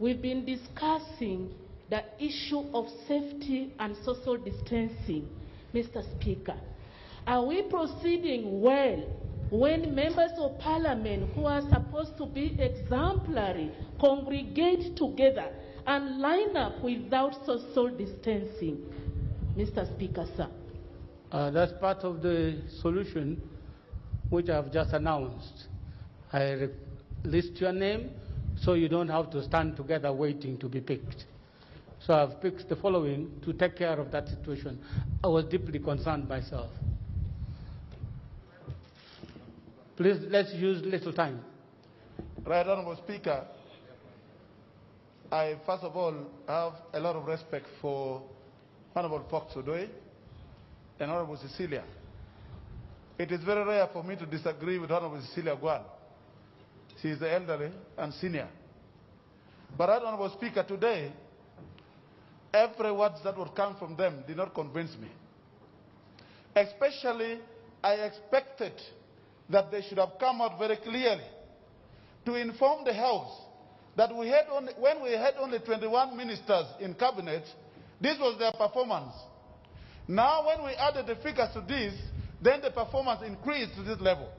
we've been discussing the issue of safety and social distancing, Mr. Speaker. Are we proceeding well when members of parliament who are supposed to be exemplary congregate together and line up without social distancing? Mr. Speaker, sir. That's part of the solution which I've just announced. I list your name so you don't have to stand together waiting to be picked. So I've picked the following to take care of that situation. I was deeply concerned myself. Please, let's use little time. Right Honorable Speaker, I first of all have a lot of respect for Honorable Fox Odoye and Honorable Cecilia. It is very rare for me to disagree with Honorable Cecilia Gual. She is the elderly and senior. But Right Honorable Speaker, today, every word that would come from them did not convince me. Especially, I expected that they should have come out very clearly to inform the House that we had only, when we had only 21 ministers in cabinet, this was their performance. Now when we added the figures to this, then the performance increased to this level.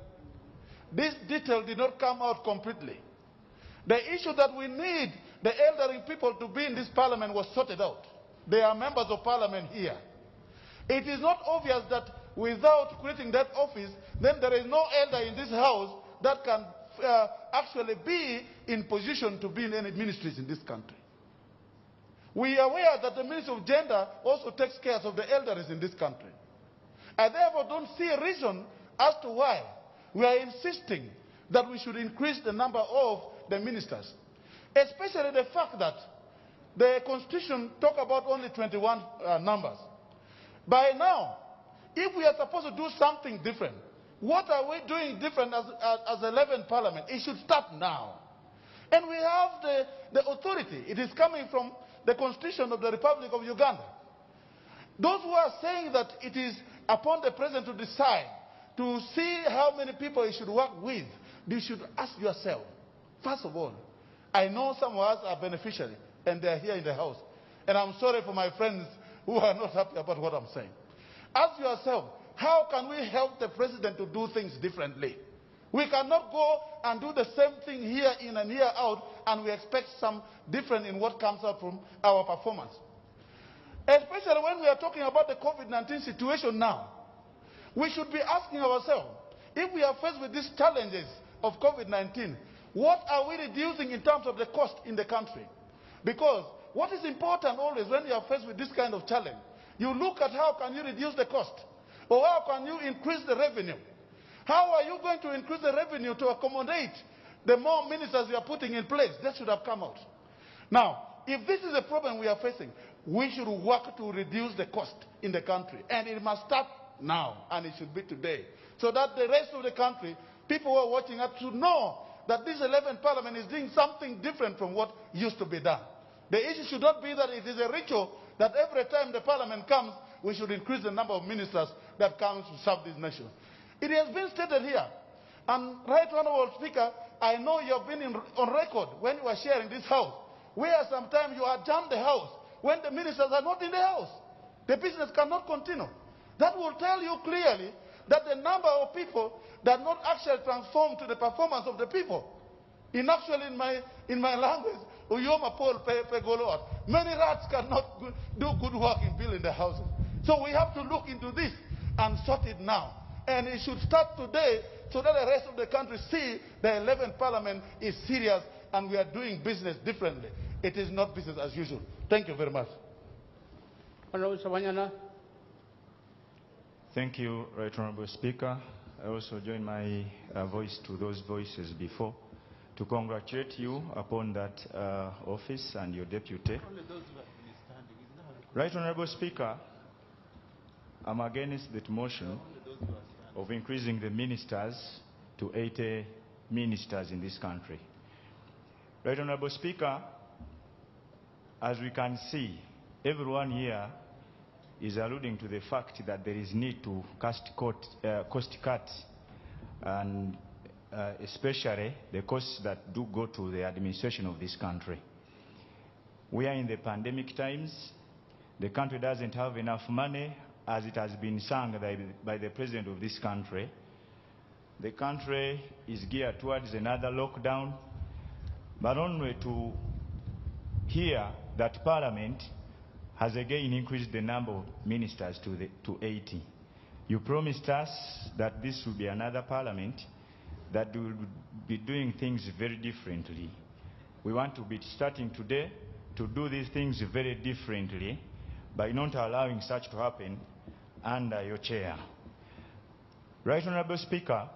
This detail did not come out completely. The issue that we need the elderly people to be in this parliament was sorted out. They are members of parliament here. It is not obvious that without creating that office, then there is no elder in this house that can actually be in position to be in any ministries in this country. We are aware that the Ministry of Gender also takes care of the elders in this country. I therefore don't see a reason as to why we are insisting that we should increase the number of the ministers, especially the fact that the Constitution talks about only 21 numbers. By now, if we are supposed to do something different, what are we doing different as 11th Parliament? It should start now. And we have the authority. It is coming from the Constitution of the Republic of Uganda. Those who are saying that it is upon the President to decide to see how many people he should work with, you should ask yourself, first of all, I know some of us are beneficiaries, and they are here in the House. And I'm sorry for my friends who are not happy about what I'm saying. Ask yourself, how can we help the President to do things differently? We cannot go and do the same thing here in and here out, and we expect some different in what comes out from our performance. Especially when we are talking about the COVID-19 situation now. We should be asking ourselves, if we are faced with these challenges of COVID-19, what are we reducing in terms of the cost in the country? Because what is important always when you are faced with this kind of challenge, you look at how can you reduce the cost, or how can you increase the revenue. How are you going to increase the revenue to accommodate the more ministers you are putting in place? That should have come out. Now, if this is a problem we are facing, we should work to reduce the cost in the country. And it must start now, and it should be today. So that the rest of the country, people who are watching us, should know that this 11th Parliament is doing something different from what used to be done. The issue should not be that it is a ritual that every time the Parliament comes, we should increase the number of ministers that comes to serve this nation. It has been stated here, and Right Honourable Speaker, I know you have been on record when you were sharing this House, where sometimes you adjourn the House when the ministers are not in the House. The business cannot continue. That will tell you clearly that the number of people that not actually transform to the performance of the people. In actually, in my language, Uyoma Paul Pegoloat, many rats cannot do good work in building the houses. So we have to look into this and sort it now. And it should start today so that the rest of the country see the 11th Parliament is serious and we are doing business differently. It is not business as usual. Thank you very much. Thank you, Right Honourable Speaker. I also join my voice to those voices before to congratulate you upon that office and your deputy. Right Honourable Speaker, I'm against that motion of increasing the ministers to 80 ministers in this country. Right Honourable Speaker, as we can see, everyone here is alluding to the fact that there is need to cost cut, and especially the costs that do go to the administration of this country. We are in the pandemic times. The country doesn't have enough money, as it has been sung by the president of this country. The country is geared towards another lockdown, but only to hear that Parliament has again increased the number of ministers to 80. You promised us that this will be another Parliament that will be doing things very differently. We want to be starting today to do these things very differently by not allowing such to happen under your chair. Right Honourable Speaker,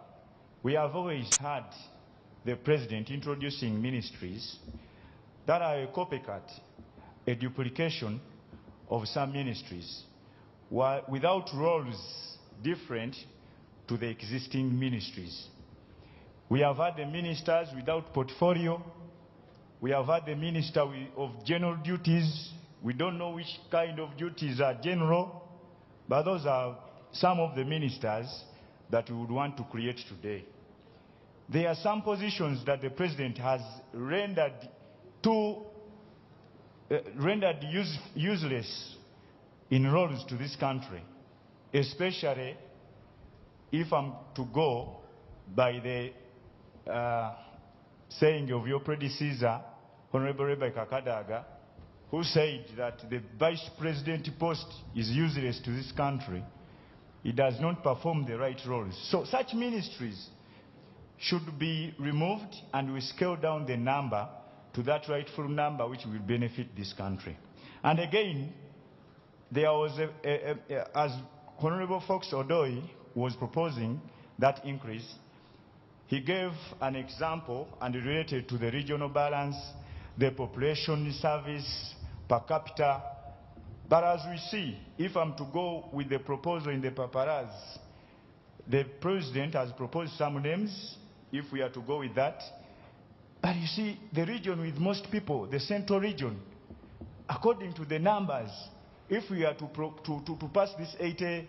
we have always had the President introducing ministries that are a copycat, a duplication of some ministries, without roles different to the existing ministries. We have had the ministers without portfolio. We have had the minister of general duties. We don't know which kind of duties are general, but those are some of the ministers that we would want to create today. There are some positions that the President has rendered useless in roles to this country, especially if I'm to go by the saying of your predecessor, Honorable Rebecca Kadaga, who said that the vice president post is useless to this country. It does not perform the right roles. So such ministries should be removed, and we scale down the number to that rightful number which will benefit this country. And again, there was, as Honorable Fox Odoi was proposing that increase, he gave an example and related to the regional balance, the population service per capita. But as we see, if I'm to go with the proposal in the paparazzi, the President has proposed some names, if we are to go with that. But you see, the region with most people, the central region, according to the numbers, if we are to pass these 80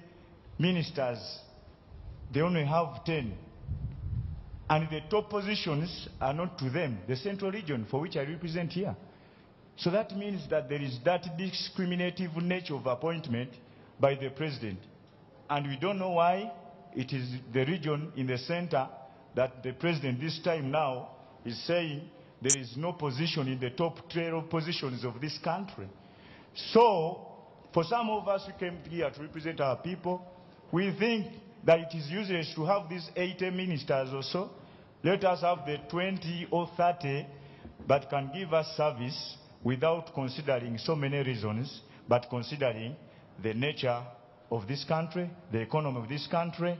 ministers, they only have 10. And the top positions are not to them, the central region for which I represent here. So that means that there is that discriminative nature of appointment by the President. And we don't know why it is the region in the center that the President this time now is saying there is no position in the top 12 positions of this country. So, for some of us who came here to represent our people, we think that it is useless to have these 80 ministers or so. Let us have the 20 or 30 that can give us service without considering so many reasons, but considering the nature of this country, the economy of this country,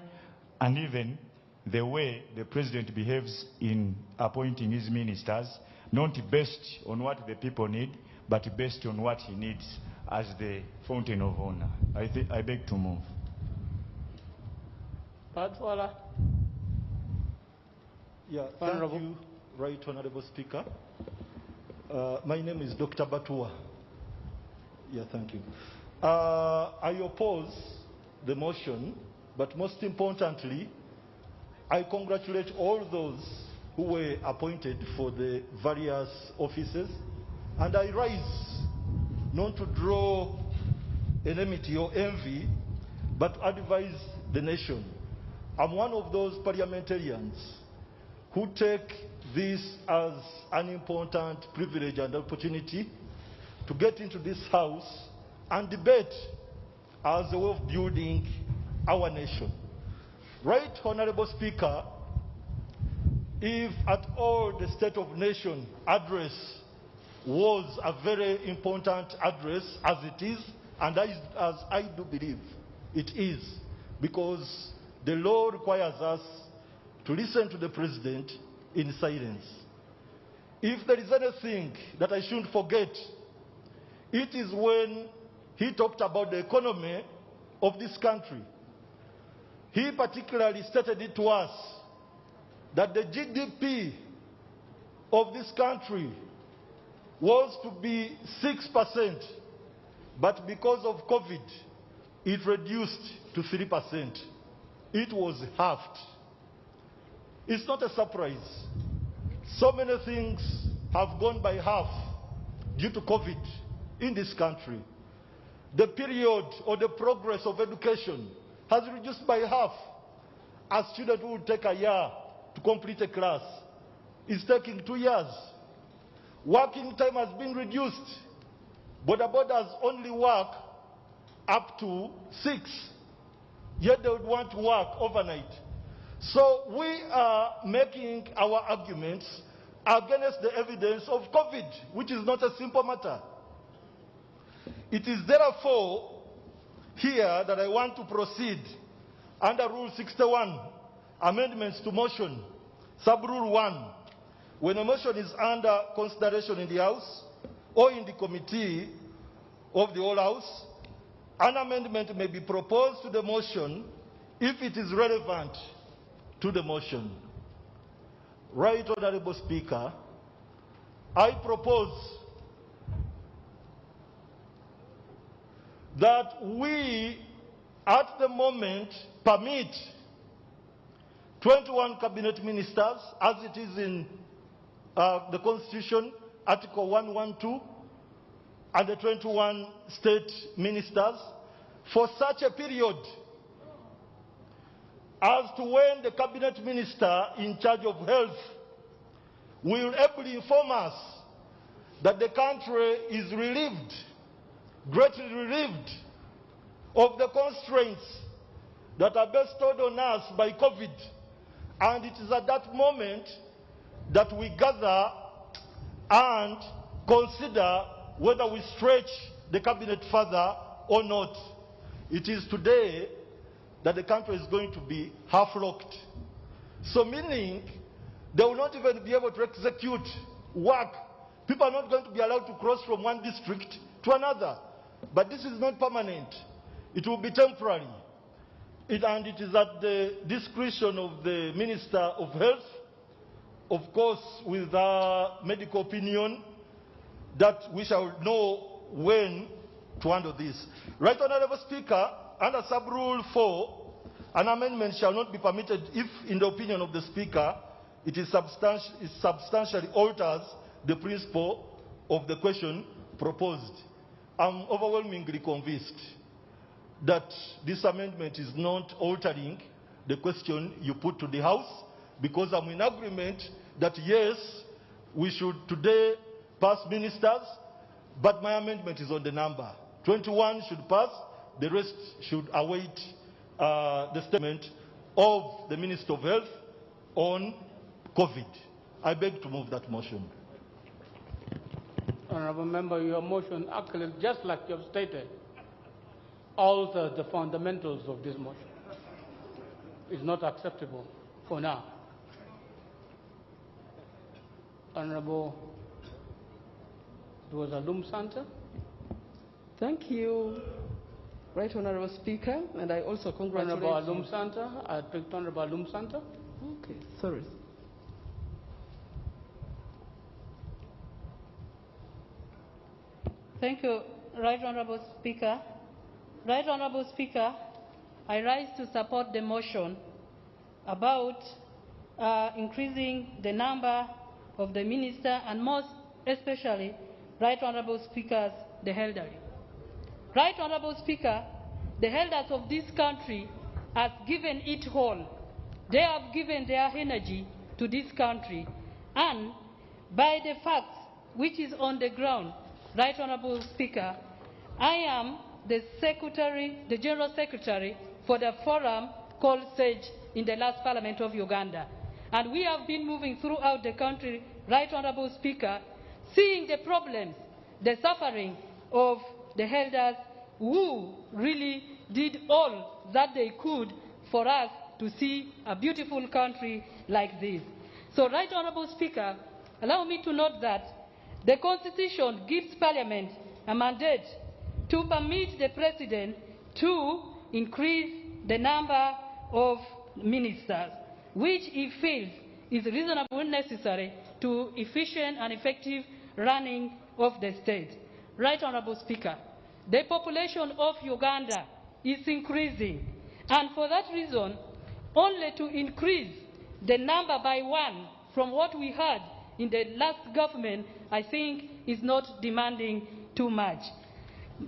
and even the way the President behaves in appointing his ministers, not based on what the people need, but based on what he needs as the fountain of honor. I beg to move. Yeah, thank you, Right Honorable Speaker. My name is Dr. Batua. Yeah, thank you. I oppose the motion, but most importantly, I congratulate all those who were appointed for the various offices, and I rise not to draw enmity or envy, but to advise the nation. I'm one of those parliamentarians who take this as an important privilege and opportunity to get into this house and debate as a way of building our nation. Right, Honorable Speaker, if at all the State of Nation address was a very important address, as it is, and as I do believe it is, because the law requires us to listen to the President in silence. If there is anything that I shouldn't forget, it is when he talked about the economy of this country. He particularly stated it to us that the GDP of this country was to be 6%, but because of COVID, it reduced to 3%. It was halved. It's not a surprise. So many things have gone by half. due to COVID in this country. The period or the progress of education has reduced by half. A student who would take a year to complete a class is taking 2 years. Working time has been reduced. Bodabodas only work up to 6, yet they would want to work overnight. So we are making our arguments against the evidence of COVID, which is not a simple matter. It is therefore here that I want to proceed under Rule 61, amendments to motion, sub-rule 1. When a motion is under consideration in the House or in the committee of the whole House, an amendment may be proposed to the motion if it is relevant to the motion. Right Honorable Speaker, I propose that we at the moment permit 21 cabinet ministers, as it is in the Constitution, Article 112, and the 21 state ministers, for such a period as to when the cabinet minister in charge of health will ably inform us that the country is relieved, greatly relieved, of the constraints that are bestowed on us by COVID. And it is at that moment that we gather and consider whether we stretch the cabinet further or not. It is today that the country is going to be half-locked. So meaning they will not even be able to execute work. People are not going to be allowed to cross from one district to another. But this is not permanent. It will be temporary. And it is at the discretion of the Minister of Health, of course with our medical opinion, that we shall know when to handle this. Right Honorable Speaker, under sub-rule 4, an amendment shall not be permitted if, in the opinion of the Speaker, it substantially alters the principle of the question proposed. I'm overwhelmingly convinced that this amendment is not altering the question you put to the House, because I'm in agreement that yes, we should today pass ministers, but my amendment is on the number. 21 should pass, the rest should await the statement of the Minister of Health on COVID. I beg to move that motion. Honourable Member, your motion actually, just like you have stated, alters the fundamentals of this motion. It's not acceptable for now. Honourable Alum Santa. Thank you, Right Honourable Speaker, and I also congratulate Honourable Alum Santa. I picked Honourable Alum Santa. Okay, sorry. Thank you, Right Honourable Speaker. Right Honourable Speaker, I rise to support the motion about increasing the number of the minister and most especially, Right Honourable Speakers, the elderly. Right Honourable Speaker, the elders of this country have given it all. They have given their energy to this country. And by the facts which is on the ground, Right Honourable Speaker, I am the General Secretary for the forum called SAGE in the last Parliament of Uganda. And we have been moving throughout the country, Right Honourable Speaker, seeing the problems, the suffering of the elders who really did all that they could for us to see a beautiful country like this. So, Right Honourable Speaker, allow me to note that the Constitution gives Parliament a mandate to permit the President to increase the number of ministers, which he feels is reasonably necessary to efficient and effective running of the state. Right Honourable Speaker, the population of Uganda is increasing, and for that reason, only to increase the number by 1 from what we had in the last government, I think is not demanding too much.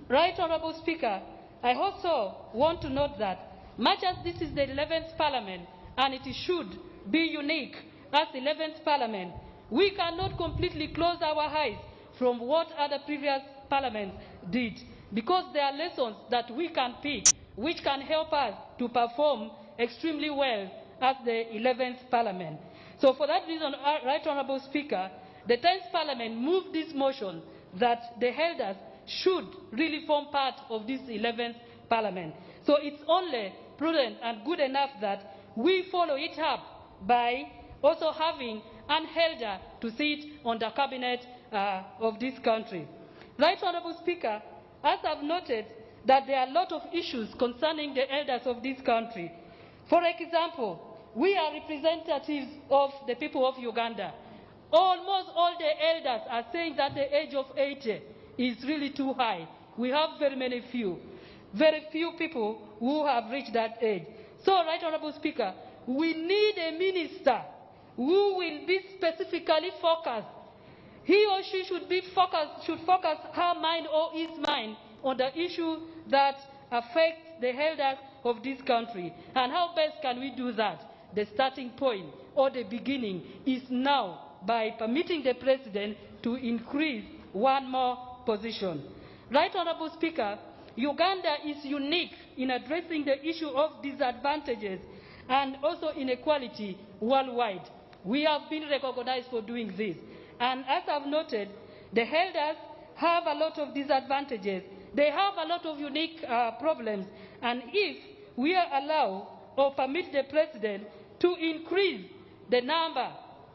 Right Honorable Speaker, I also want to note that much as this is the 11th Parliament and it should be unique as the 11th Parliament, we cannot completely close our eyes from what other previous parliaments did, because there are lessons that we can pick which can help us to perform extremely well as the 11th Parliament. So for that reason, Right Honourable Speaker, the 10th Parliament moved this motion that the elders should really form part of this 11th Parliament. So it's only prudent and good enough that we follow it up by also having an elder to sit on the cabinet of this country. Right Honourable Speaker, as I've noted that there are a lot of issues concerning the elders of this country. For example, we are representatives of the people of Uganda. Almost all the elders are saying that the age of 80 is really too high. We have very few people who have reached that age. So, Right Honourable Speaker, we need a minister who will be specifically focused. He or she should focus her mind or his mind on the issue that affects the elders of this country. And how best can we do that? The starting point or the beginning is now by permitting the President to increase one more position. Right Honourable Speaker, Uganda is unique in addressing the issue of disadvantages and also inequality worldwide. We have been recognized for doing this. And as I've noted, the elders have a lot of disadvantages. They have a lot of unique problems. And if we allow or permit the President to increase the number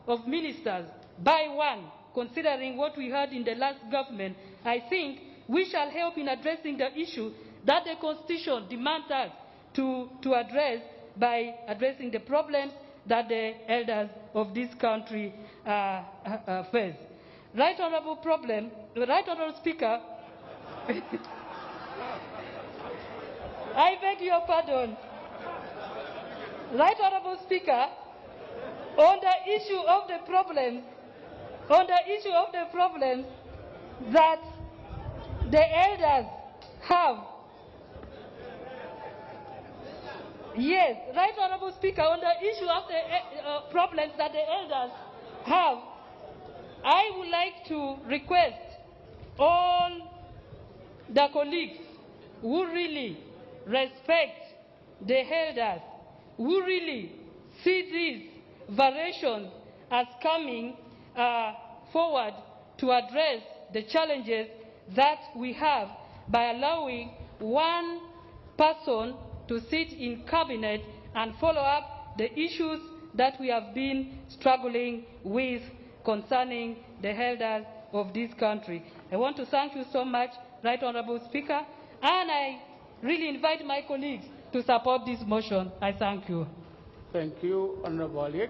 of ministers by one, considering what we had in the last government, I think we shall help in addressing the issue that the Constitution demands us to address by addressing the problems that the elders of this country face. Right Honourable Speaker, I beg your pardon. Right Honourable Speaker, on the issue of the problems that the elders have. Yes, Right Honourable Speaker, on the issue of the problems that the elders have, I would like to request all the colleagues who really respect the elders, who really see these variations as coming forward to address the challenges that we have by allowing one person to sit in cabinet and follow up the issues that we have been struggling with concerning the elders of this country. I want to thank you so much, Right Honourable Speaker, and I really invite my colleagues to support this motion. I thank you. Thank you, Honourable Aliek.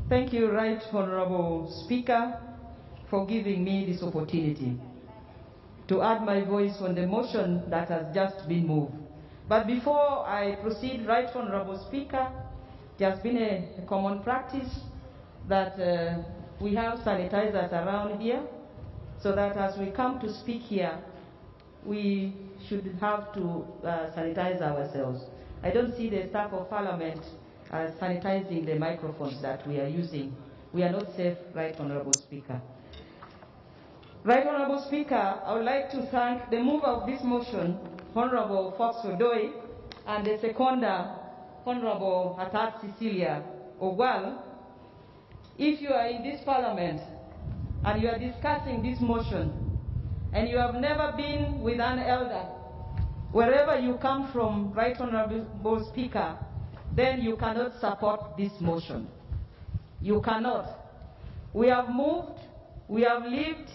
Thank you, Right Honourable Speaker, for giving me this opportunity to add my voice on the motion that has just been moved. But before I proceed, Right Honourable Speaker, it has been a common practice that we have sanitizers around here, so that as we come to speak here, we should have to sanitize ourselves. I don't see the staff of Parliament sanitizing the microphones that we are using. We are not safe, Right Honourable Speaker. Right Honourable Speaker, I would like to thank the mover of this motion, Honourable Fox Odoi, and the seconder, Honourable Hatat Cecilia Ogwal. If you are in this Parliament and you are discussing this motion and you have never been with an elder, wherever you come from, Right Honourable Speaker, then you cannot support this motion. You cannot. We have moved, we have lived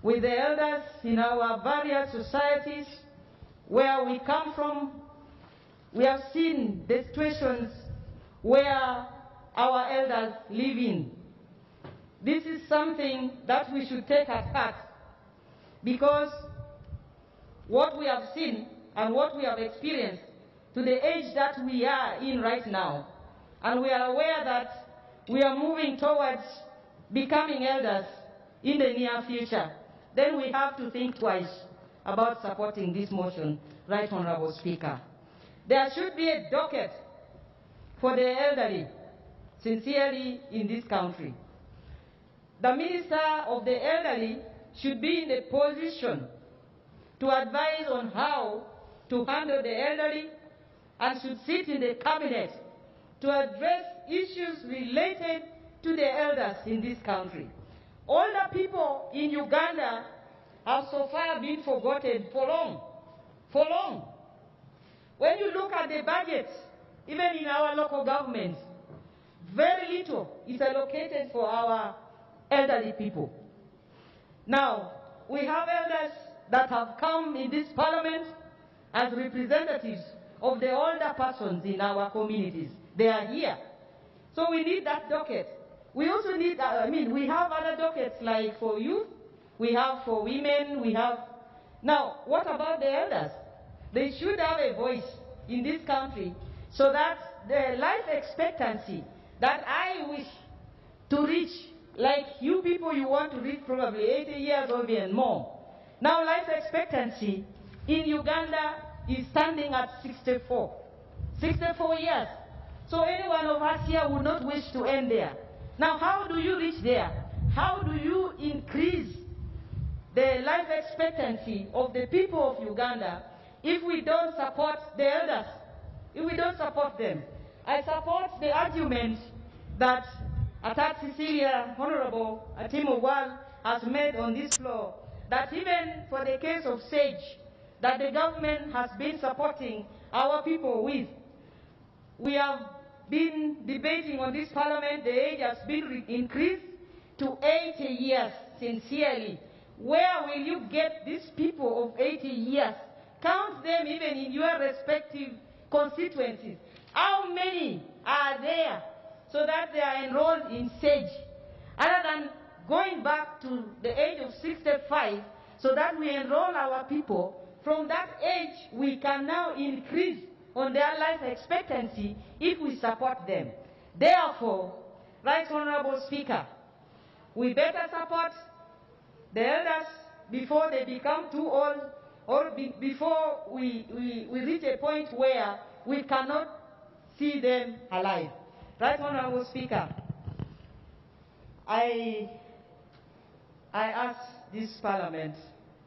with the elders in our various societies where we come from. We have seen the situations where our elders live in. This is something that we should take at heart. because what we have seen and what we have experienced to the age that we are in right now, and we are aware that we are moving towards becoming elders in the near future, then we have to think twice about supporting this motion, Right Honorable Speaker. There should be a docket for the elderly, sincerely, in this country. The Minister of the Elderly should be in a position to advise on how to handle the elderly and should sit in the cabinet to address issues related to the elders in this country. Older people in Uganda have so far been forgotten for long. For long. When you look at the budgets, even in our local governments, very little is allocated for our elderly people. Now, we have elders that have come in this parliament as representatives of the older persons in our communities. They are here. So we need that docket. We also need, we have other dockets like for youth, we have for women, we have... Now, what about the elders? They should have a voice in this country so that the life expectancy that I wish to reach, like you people, you want to reach probably 80 years old and more. Now life expectancy in Uganda is standing at 64. 64 years. So any one of us here would not wish to end there. Now how do you reach there? How do you increase the life expectancy of the people of Uganda if we don't support the elders? If we don't support them? I support the argument that Atat Cecilia, Honorable Atimogwal, has made on this floor, that even for the case of SAGE, that the government has been supporting our people with, we have been debating on this parliament, the age has been increased to 80 years, sincerely. Where will you get these people of 80 years? Count them even in your respective constituencies. How many are there so that they are enrolled in SAGE? Other than going back to the age of 65, so that we enroll our people, from that age we can now increase on their life expectancy if we support them. Therefore, Right Honorable Speaker, we better support the elders before they become too old, or before we reach a point where we cannot see them alive. Right Honorable Speaker, I ask this Parliament,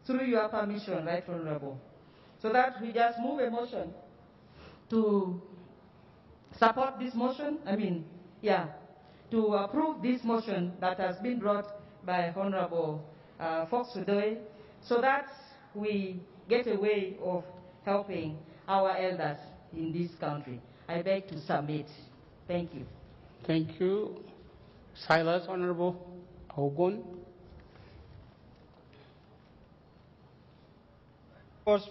through your permission, Right Honorable, so that we just move a motion to support this motion, to approve this motion that has been brought by Honorable Fox today, so that we get a way of helping our elders in this country. I beg to submit. Thank you. Thank you. Silence, Honorable Ogun.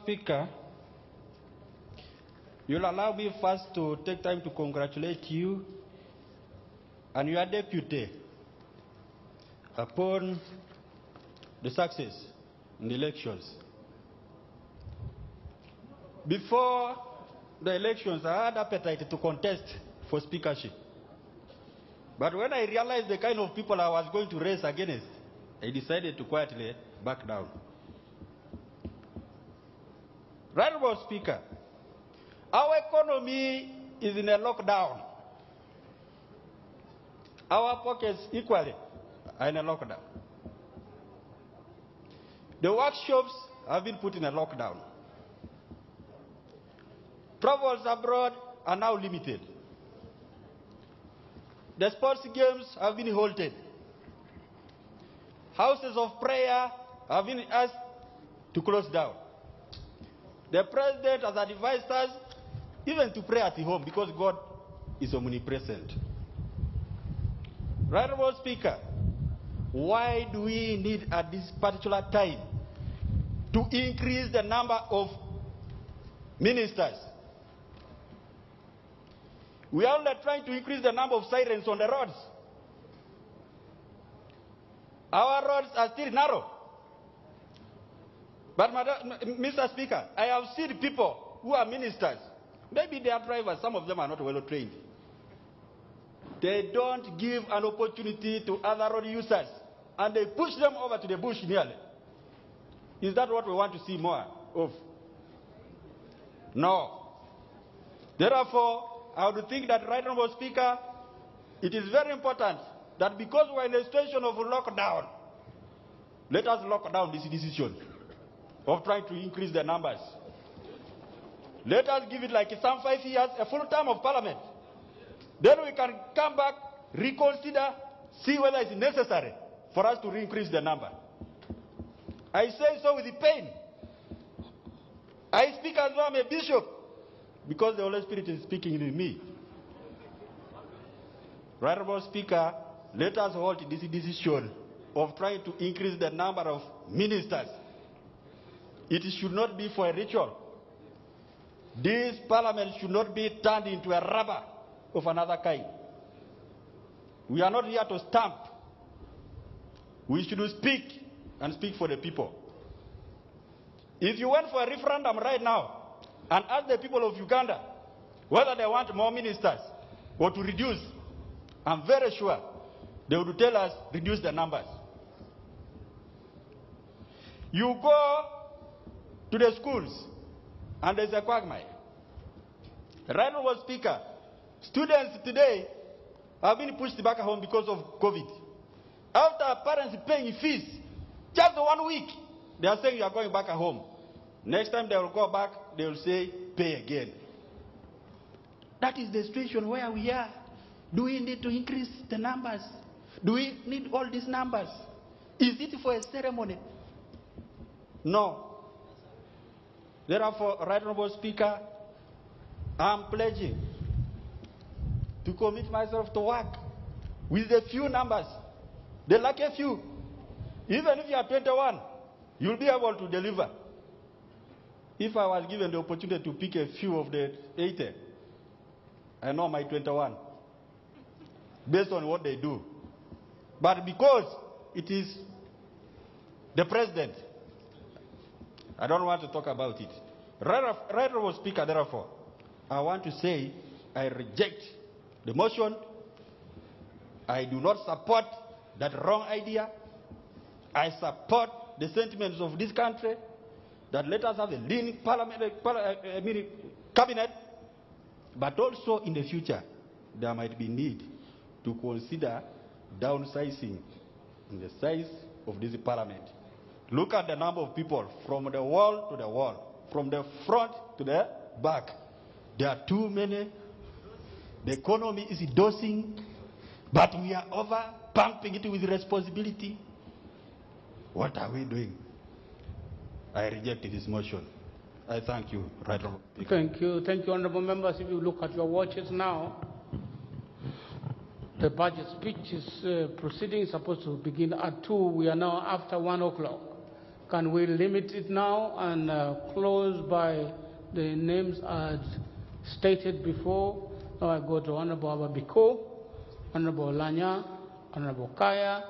Speaker, you'll allow me first to take time to congratulate you and your deputy upon the success in the elections. Before the elections, I had appetite to contest for speakership. But when I realized the kind of people I was going to race against, I decided to quietly back down. Right, Honorable Speaker, our economy is in a lockdown. Our pockets equally are in a lockdown. The workshops have been put in a lockdown. Travels abroad are now limited. The sports games have been halted. Houses of prayer have been asked to close down. The President has advised us even to pray at home because God is omnipresent. Right, Honorable Speaker, why do we need at this particular time to increase the number of ministers? We are only trying to increase the number of sirens on the roads. Our roads are still narrow. But, Mr. Speaker, I have seen people who are ministers. Maybe they are drivers. Some of them are not well trained. They don't give an opportunity to other road users, and they push them over to the bush nearly. Is that what we want to see more of? No. Therefore, I would think that, Right Honourable Speaker, it is very important that because we are in a situation of lockdown, let us lock down this decision of trying to increase the numbers. Let us give it like some 5 years, a full term of parliament. Then we can come back, reconsider, see whether it's necessary for us to increase the number. I say so with the pain. I speak as though I'm a bishop, because the Holy Spirit is speaking in me. Right, Honourable Speaker, let us hold this decision of trying to increase the number of ministers. It should not be for a ritual. This parliament should not be turned into a rubber of another kind. We are not here to stamp. We should speak, and speak for the people. If you went for a referendum right now and ask the people of Uganda whether they want more ministers or to reduce, I'm very sure they would tell us reduce the numbers. You go to the schools and there's a quagmire. Right Honourable Speaker, students today have been pushed back home because of COVID. After parents paying fees, just 1 week, they are saying you are going back home. Next time they will go back, they will say, pay again. That is the situation where we are. Do we need to increase the numbers? Do we need all these numbers? Is it for a ceremony? No. Therefore, Right Honourable Speaker, I'm pledging to commit myself to work with the few numbers, the lucky few. Even if you are 21, you'll be able to deliver. If I was given the opportunity to pick a few of the 80, I know my 21, based on what they do. But because it is the president, I don't want to talk about it. Right Honourable Speaker, therefore, I want to say I reject the motion. I do not support that wrong idea. I support the sentiments of this country that let us have a lean cabinet, but also in the future there might be need to consider downsizing in the size of this parliament. Look at the number of people from the wall to the wall, from the front to the back. There are too many. The economy is dosing, but we are over pumping it with responsibility. What are we doing? I reject this motion. I thank you, Right Honourable Speaker. Thank you. Thank you, honourable members. If you look at your watches now, the budget speech is proceeding, supposed to begin at 2. We are now after 1 o'clock. Can we limit it now and close by the names as stated before? Now I go to Honourable Ababiko, Honourable Oulanyah, Honourable Kaya,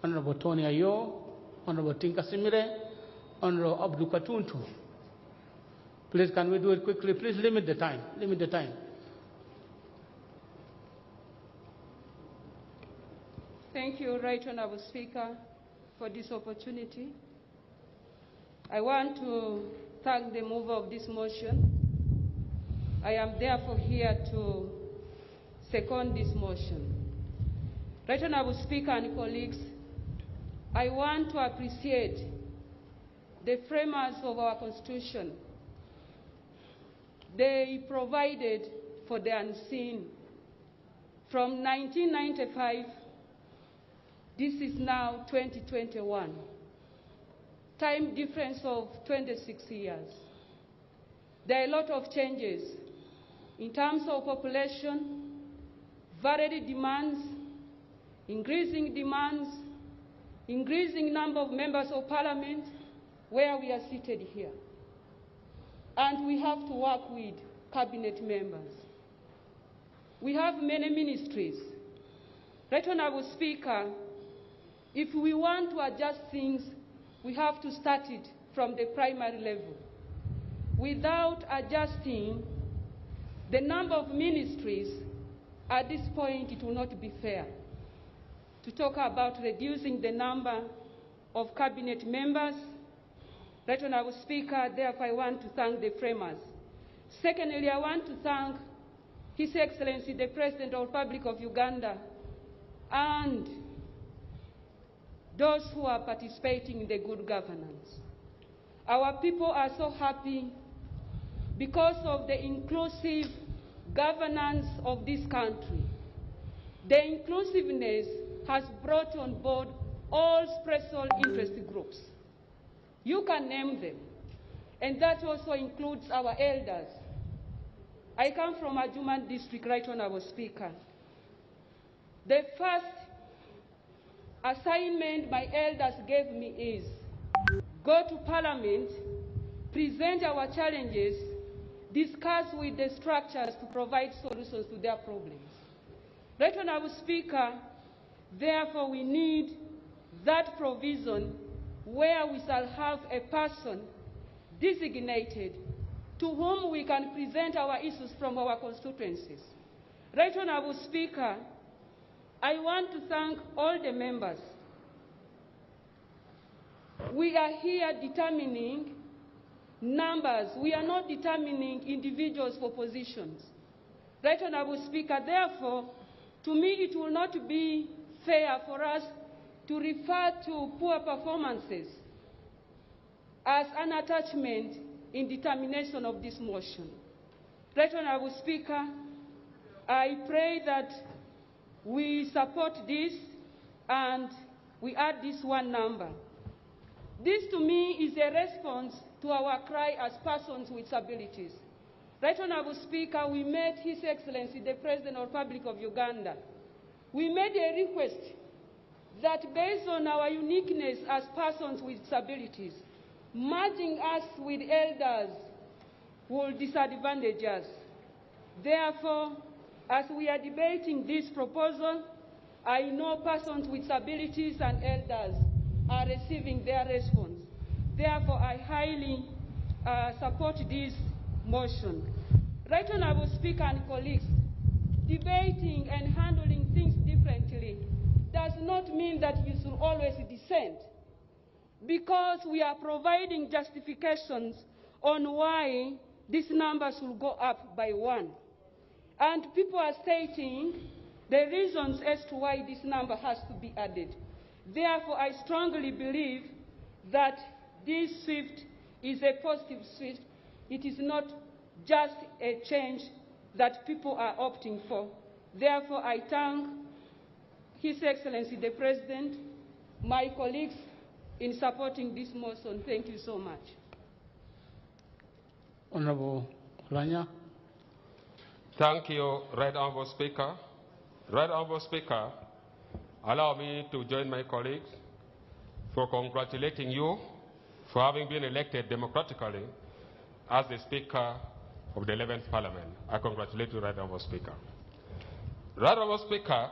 Honourable Tony Ayo, Honourable Tinka Simire, Honourable Abdul Katuntu. Please, can we do it quickly? Please limit the time. Limit the time. Thank you, Right Honourable Speaker, for this opportunity. I want to thank the mover of this motion. I am therefore here to second this motion. Right Honourable Speaker and colleagues, I want to appreciate the framers of our Constitution. They provided for the unseen. From 1995, this is now 2021. Time difference of 26 years. There are a lot of changes in terms of population, varied demands, increasing number of members of parliament, where we are seated here. And we have to work with cabinet members. We have many ministries. Right Honourable Speaker, if we want to adjust things, we have to start it from the primary level. Without adjusting the number of ministries, at this point it will not be fair to talk about reducing the number of cabinet members. Right Honourable Speaker, therefore I want to thank the framers. Secondly, I want to thank His Excellency the President of the Republic of Uganda and those who are participating in the good governance. Our people are so happy because of the inclusive governance of this country. The inclusiveness has brought on board all special interest groups. You can name them, and that also includes our elders. I come from Ajuman district, Right Honourable Speaker. The first assignment my elders gave me is go to Parliament, present our challenges, discuss with the structures to provide solutions to their problems. Right Honourable Speaker, therefore we need that provision where we shall have a person designated to whom we can present our issues from our constituencies. Right Honourable Speaker, I want to thank all the members. We are here determining numbers. We are not determining individuals for positions. Right Honourable Speaker, therefore, to me it will not be fair for us to refer to poor performances as an attachment in determination of this motion. Right Honourable Speaker, I pray that we support this and we add this one number. This to me is a response to our cry as persons with disabilities. Right Honourable Speaker, we met His Excellency the President of the Republic of Uganda. We made a request that based on our uniqueness as persons with disabilities, merging us with elders will disadvantage us. Therefore, as we are debating this proposal, I know persons with disabilities and elders are receiving their response. Therefore, I highly support this motion. Right Honourable Speaker and colleagues, debating and handling things differently does not mean that you should always dissent, because we are providing justifications on why this number should go up by 1. And people are stating the reasons as to why this number has to be added. Therefore, I strongly believe that this shift is a positive shift. It is not just a change that people are opting for. Therefore, I thank His Excellency the President, my colleagues, in supporting this motion. Thank you so much. Honourable Oulanyah. Thank you, Right Honourable Speaker. Right Honourable Speaker, allow me to join my colleagues for congratulating you for having been elected democratically as the Speaker of the 11th Parliament. I congratulate you, Right Honourable Speaker. Right Honourable Speaker,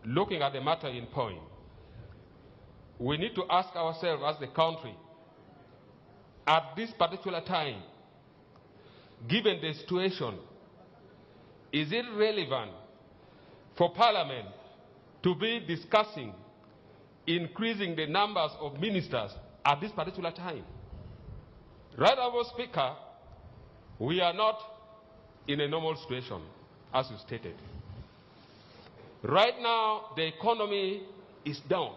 looking at the matter in point, we need to ask ourselves as the country, at this particular time, given the situation, is it relevant for Parliament to be discussing increasing the numbers of ministers at this particular time? Right Honourable Speaker, we are not in a normal situation, as you stated. Right now, the economy is down.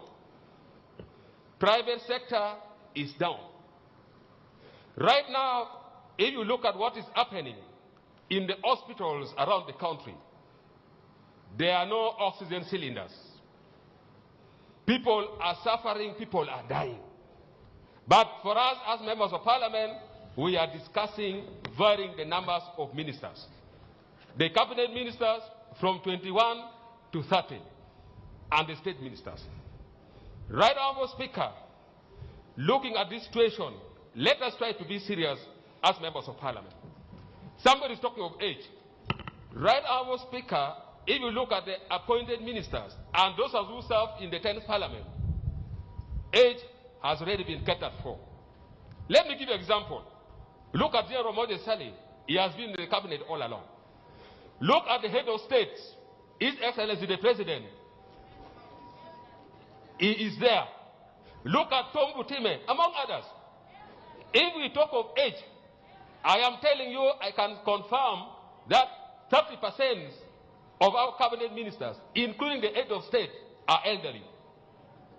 Private sector is down. Right now, if you look at what is happening in the hospitals around the country, there are no oxygen cylinders. People are suffering, people are dying. But for us as members of Parliament, we are discussing varying the numbers of ministers. The cabinet ministers from 21 to 30, and the state ministers. Right Honourable Speaker, looking at this situation, let us try to be serious as members of Parliament. Somebody is talking of age. Right Honourable Speaker, if you look at the appointed ministers and those who serve in the 10th Parliament, age has already been catered for. Let me give you an example. Look at General Moses Sali. He has been in the cabinet all along. Look at the head of state, His Excellency the President. He is there. Look at Tom Butime, among others. If we talk of age, I am telling you, I can confirm that 30% of our cabinet ministers, including the head of state, are elderly.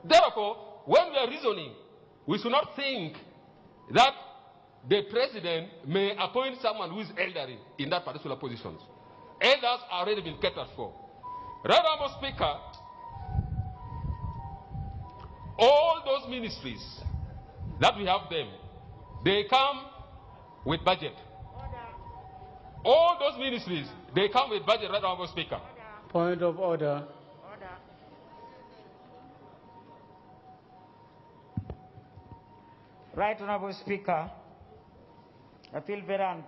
Therefore, when we are reasoning, we should not think that the president may appoint someone who is elderly in that particular position. Elders are already been catered for. Right Honourable Speaker, all those ministries that we have them, they come with budget. All those ministries, they come with budget, Right Honourable Speaker. Point of order. Right Honourable Speaker, I feel very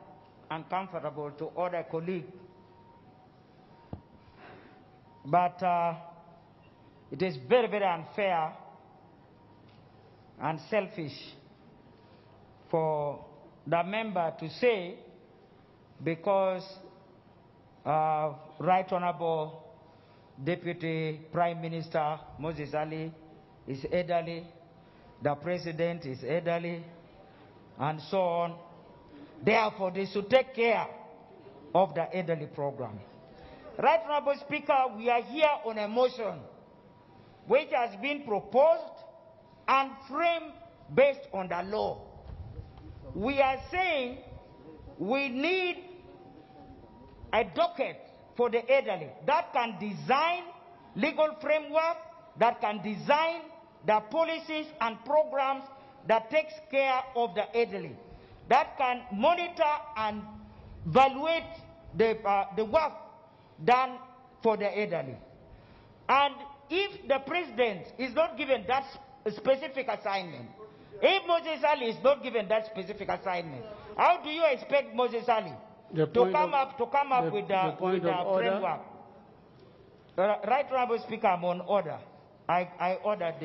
uncomfortable to order a colleague. But it is very, very unfair and selfish for the member to say, because Right Honourable Deputy Prime Minister Moses Ali is elderly, the President is elderly, and so on. Therefore, they should take care of the elderly program. Right Honourable Speaker, we are here on a motion which has been proposed and framed based on the law. We are saying we need a docket for the elderly that can design legal framework, that can design the policies and programs that takes care of the elderly, that can monitor and evaluate the work done for the elderly. And if the president is not given that specific assignment, if Moses Ali is not given that specific assignment, how do you expect Moses Ali to come up with the framework? Right Honourable Speaker, I'm on order. I ordered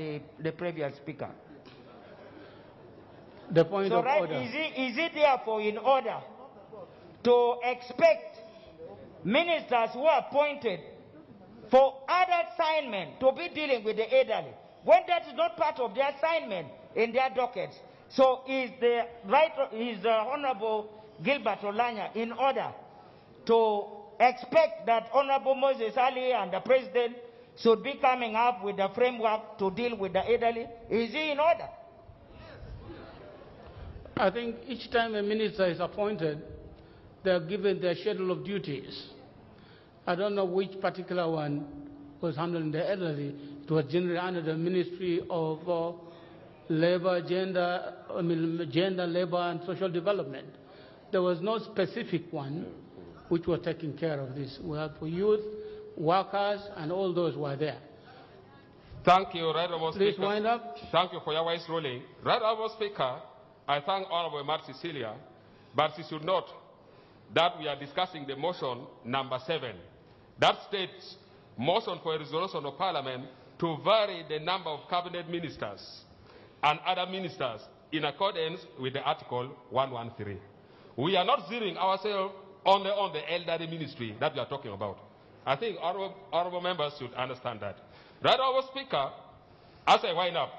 the previous speaker. The point of order. Is it therefore in order to expect ministers who are appointed for other assignment to be dealing with the elderly when that is not part of their assignment in their dockets? So is the Honourable Gilbert Oulanyah in order to expect that Honourable Moses Ali and the President should be coming up with a framework to deal with the elderly? Is he in order? I think each time a minister is appointed, they are given their schedule of duties. I don't know which particular one was handling the elderly. It was generally under the Ministry of Labor, Gender, Labor and Social Development. There was no specific one which was taking care of this. We had for youth, workers, and all those were there. Thank you, Right Honourable Speaker. Please wind up. Thank you for your wise ruling. Right Honourable Speaker, I thank Honourable Mark Cecilia, but she should note that we are discussing the motion number 7. That states motion for a resolution of Parliament to vary the number of cabinet ministers and other ministers in accordance with the Article 113. We are not zeroing ourselves only on the elderly ministry that we are talking about. I think honourable members should understand that. Right Honourable Speaker, as I wind up,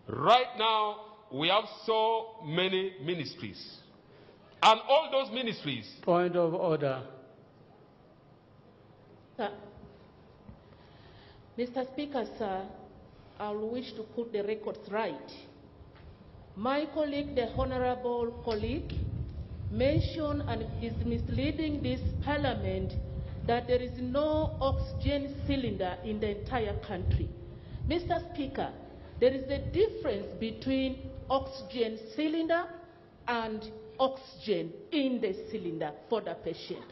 right now we have so many ministries. And all those ministries... Point of order. Mr. Speaker, sir, I wish to put the records right. My colleague, the honourable colleague, mentioned and is misleading this parliament that there is no oxygen cylinder in the entire country. Mr. Speaker, there is a difference between oxygen cylinder and oxygen in the cylinder for the patient.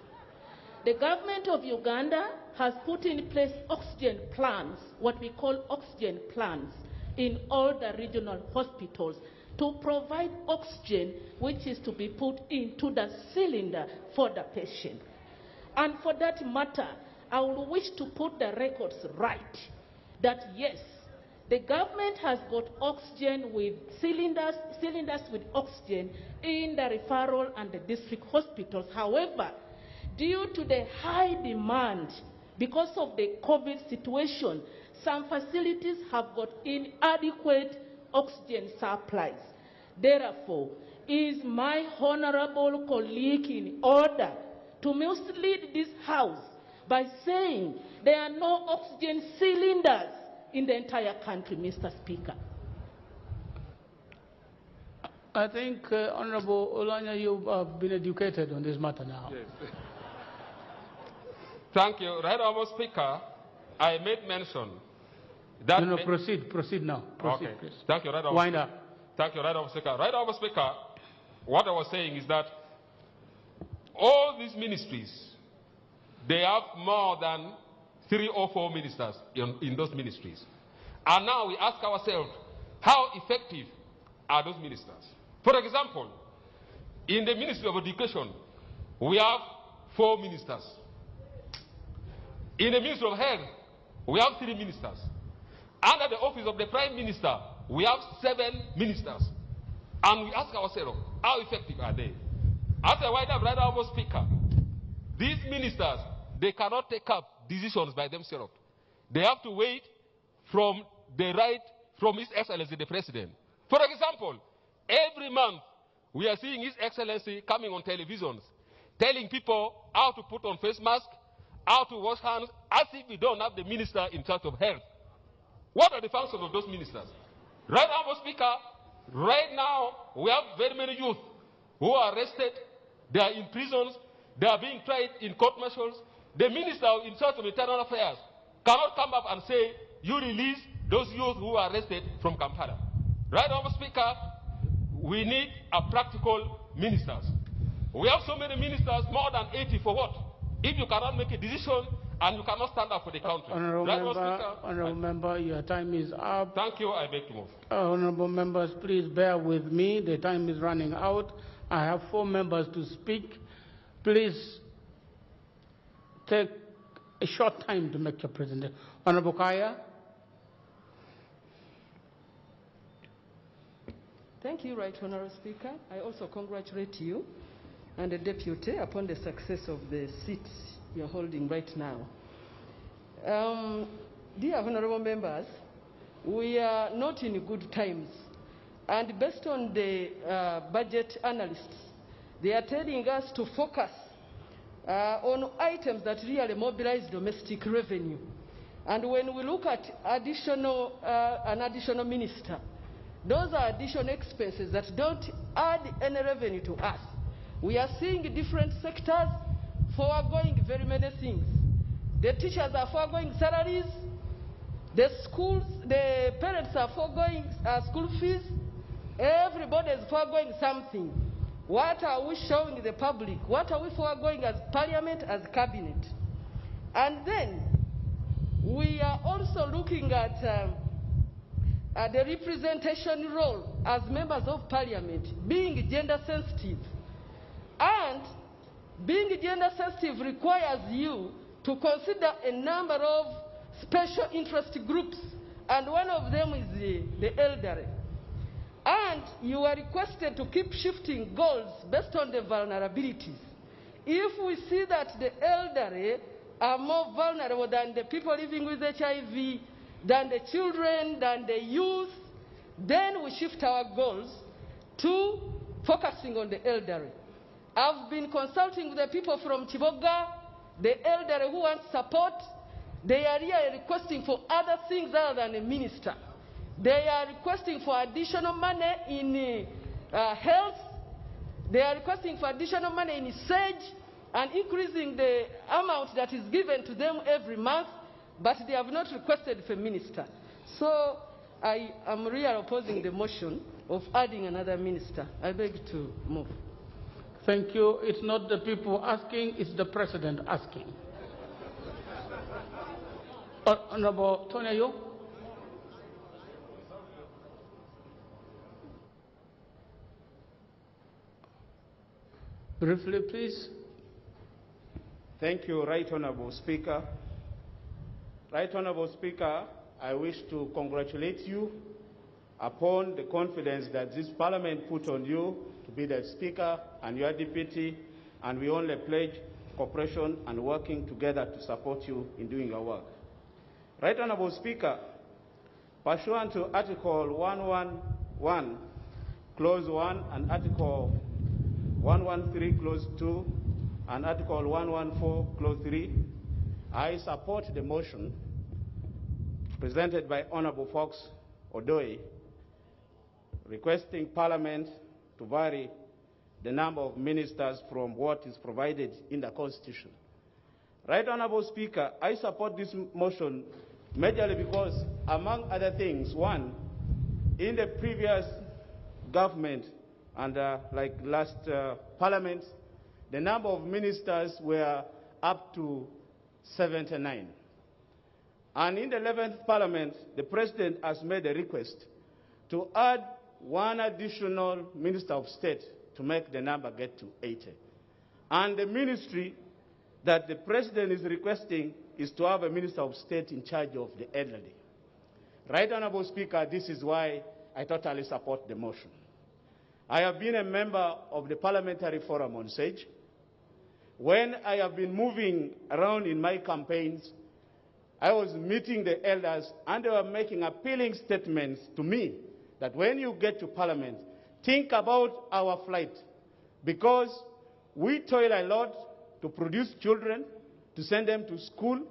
The government of Uganda has put in place oxygen plans, what we call oxygen plans, in all the regional hospitals to provide oxygen which is to be put into the cylinder for the patient. And for that matter, I would wish to put the records right that yes, The government has got oxygen with cylinders with oxygen in the referral and the district hospitals. However, due to the high demand because of the COVID situation, some facilities have got inadequate oxygen supplies. Therefore, is my honorable colleague in order to mislead this House by saying there are no oxygen cylinders in the entire country, Mr. Speaker? I think, Honorable Oulanyah, you have been educated on this matter now. Yes. Thank you. Right Honourable Speaker, I made mention that... No, proceed now. Proceed, okay. Please. Thank you, Right Honourable Wind Speaker. up. Thank you, Right Honourable Speaker. Right Honourable Speaker, what I was saying is that all these ministries, they have more than 3 or 4 ministers in those ministries. And now we ask ourselves, how effective are those ministers? For example, in the Ministry of Education, we have 4 ministers. In the Ministry of Health, we have 3 ministers. Under the office of the Prime Minister, we have 7 ministers. And we ask ourselves, how effective are they? As a wider Right Honourable Speaker, these ministers, they cannot take up decisions by themselves. They have to wait from His Excellency the President. For example, every month we are seeing His Excellency coming on televisions, telling people how to put on face masks, how to wash hands, as if we don't have the minister in charge of health. What are the functions of those ministers? Right Honourable Speaker, right now we have very many youth who are arrested, they are in prisons, they are being tried in court-martials. The minister in charge of internal affairs cannot come up and say, you release those youth who are arrested from Kampala. Right Honourable Speaker, we need a practical ministers. We have so many ministers, more than 80 for what? If you cannot make a decision and you cannot stand up for the country. Honourable member, your time is up. Thank you. I beg to move. Honourable members, please bear with me. The time is running out. I have 4 members to speak. Please take a short time to make your presentation. Honourable Kaya. Thank you, Right Honourable Speaker. I also congratulate you and the Deputy upon the success of the seats you're holding right now. Dear Honourable members, we are not in good times. And based on the budget analysts, they are telling us to focus on items that really mobilize domestic revenue. And when we look at an additional minister, those are additional expenses that don't add any revenue to us. We are seeing different sectors foregoing very many things. The teachers are foregoing salaries, the schools, the parents are foregoing school fees, everybody is foregoing something. What are we showing the public? What are we foregoing as Parliament, as Cabinet? And then we are also looking at the representation role as members of Parliament, being gender sensitive. And being gender sensitive requires you to consider a number of special interest groups, and one of them is the elderly. And you are requested to keep shifting goals based on the vulnerabilities. If we see that the elderly are more vulnerable than the people living with HIV, than the children, than the youth, then we shift our goals to focusing on the elderly. I've been consulting with the people from Chiboga, the elderly who want support. They are really requesting for other things other than a minister. They are requesting for additional money in health. They are requesting for additional money in SAGE and increasing the amount that is given to them every month, but they have not requested for a minister. So I am really opposing the motion of adding another minister. I beg to move. Thank you. It's not the people asking, it's the President asking. Honourable Tonya. Briefly, please. Thank you, Right Honourable Speaker. Right Honourable Speaker, I wish to congratulate you upon the confidence that this Parliament put on you to be the Speaker and your deputy, and we only pledge cooperation and working together to support you in doing your work. Right Honourable Speaker, pursuant to Article 111, Clause 1, and Article 113, Clause 2, and Article 114, Clause 3, I support the motion presented by Honourable Fox Odoye requesting Parliament to vary the number of ministers from what is provided in the Constitution. Right Honourable Speaker, I support this motion majorly because, among other things, one, in the previous government and like last Parliament, the number of ministers were up to 79. And in the 11th Parliament, the President has made a request to add one additional Minister of State to make the number get to 80. And the ministry that the President is requesting is to have a Minister of State in charge of the elderly. Right Honourable Speaker, this is why I totally support the motion. I have been a member of the Parliamentary Forum on SAGE. When I have been moving around in my campaigns, I was meeting the elders and they were making appealing statements to me that when you get to Parliament, think about our flight, because we toil a lot to produce children, to send them to school,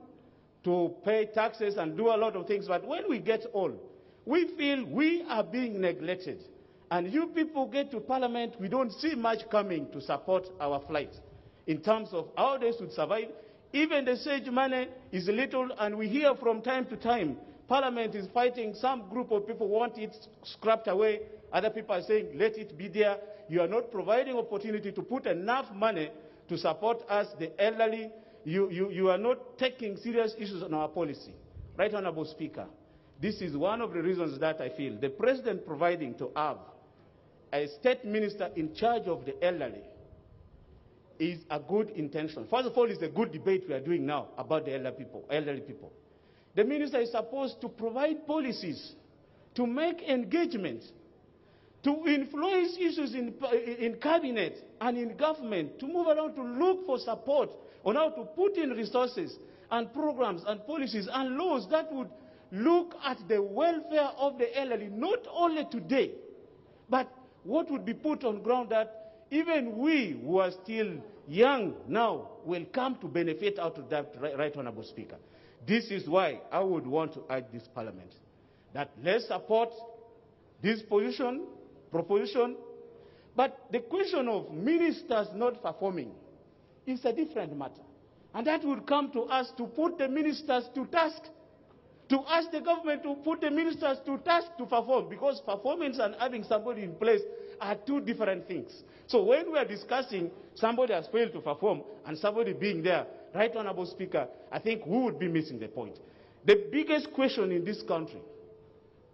to pay taxes and do a lot of things. But when we get old, we feel we are being neglected. And you people get to Parliament, we don't see much coming to support our flight in terms of how they should survive. Even the SAGE money is little, and we hear from time to time, Parliament is fighting. Some group of people want it scrapped away. Other people are saying, let it be there. You are not providing opportunity to put enough money to support us, the elderly. You are not taking serious issues on our policy. Right Honourable Speaker, this is one of the reasons that I feel the President providing to have a state minister in charge of the elderly is a good intention. First of all, it's a good debate we are doing now about the elderly people. The minister is supposed to provide policies, to make engagements, to influence issues in cabinet and in government, to move around to look for support on how to put in resources and programs and policies and laws that would look at the welfare of the elderly, not only today, but what would be put on ground that even we who are still young now will come to benefit out of that, Right Honourable Speaker. This is why I would want to urge this Parliament that let's support this proposition, but the question of ministers not performing is a different matter. And that would come to us to put the ministers to task, to ask the government to put the ministers to task to perform, because performance and having somebody in place are two different things. So when we are discussing somebody has failed to perform and somebody being there, Right Honourable Speaker, I think we would be missing the point. The biggest question in this country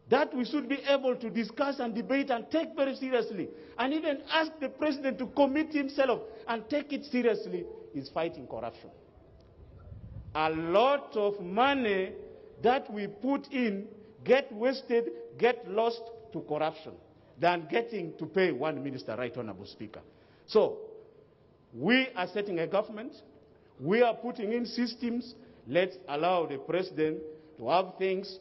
that we should be able to discuss and debate and take very seriously, and even ask the President to commit himself and take it seriously, is fighting corruption. A lot of money that we put in get wasted, get lost to corruption than getting to pay one minister, Right Honourable Speaker. So, we are setting a government, we are putting in systems. Let's allow the President to have things